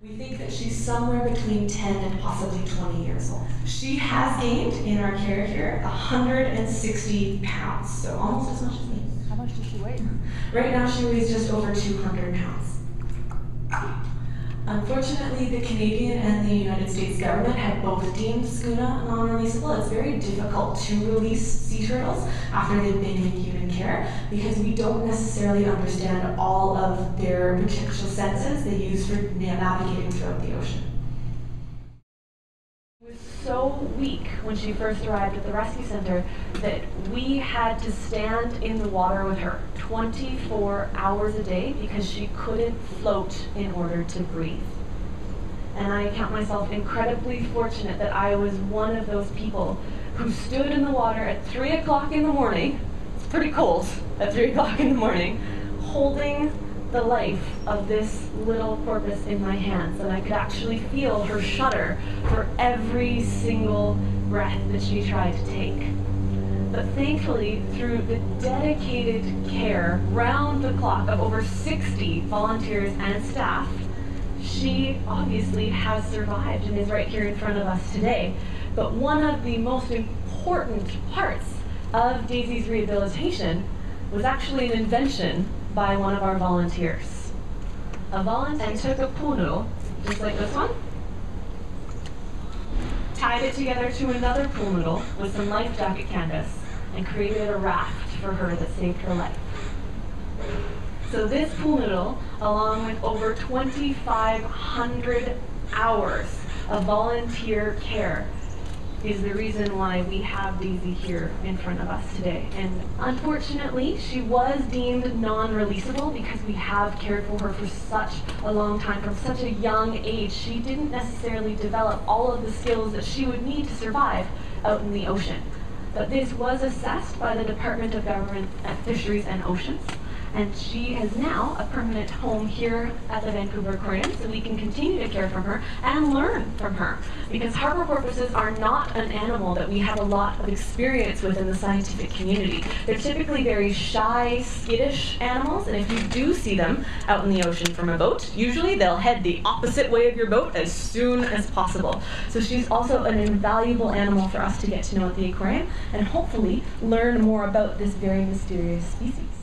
We think that she's somewhere between 10 and possibly 20 years old. She has gained, in our care here, 160 pounds, so almost as much as me. How much does she weigh? Right now she weighs just over 200 pounds. Unfortunately, the Canadian and the United States government have both deemed Skuna non-releasable. It's very difficult to release sea turtles after they've been in human care because we don't necessarily understand all of their potential senses they use for navigating throughout the ocean. She was so weak when she first arrived at the rescue center that we had to stand in the water with her 24 hours a day because she couldn't float in order to breathe. And I count myself incredibly fortunate that I was one of those people who stood in the water at 3 o'clock in the morning, it's pretty cold at 3 o'clock in the morning, holding the life of this little porpoise in my hands, and I could actually feel her shudder for every single breath that she tried to take. But thankfully, through the dedicated care round the clock of over 60 volunteers and staff, she obviously has survived and is right here in front of us today. But one of the most important parts of Daisy's rehabilitation was actually an invention by one of our volunteers. A volunteer took a pool noodle, just like this one, tied it together to another pool noodle with some life jacket canvas, and created a raft for her that saved her life. So this pool noodle, along with over 2,500 hours of volunteer care, is the reason why we have Daisy here in front of us today. And unfortunately, she was deemed non-releasable because we have cared for her for such a long time, from such a young age. She didn't necessarily develop all of the skills that she would need to survive out in the ocean. But this was assessed by the Department of Government Fisheries and Oceans, and she has now a permanent home here at the Vancouver Aquarium, so we can continue to care for her and learn from her. Because harbor porpoises are not an animal that we have a lot of experience with in the scientific community. They're typically very shy, skittish animals, and if you do see them out in the ocean from a boat, usually they'll head the opposite way of your boat as soon as possible. So she's also an invaluable animal for us to get to know at the aquarium and hopefully learn more about this very mysterious species.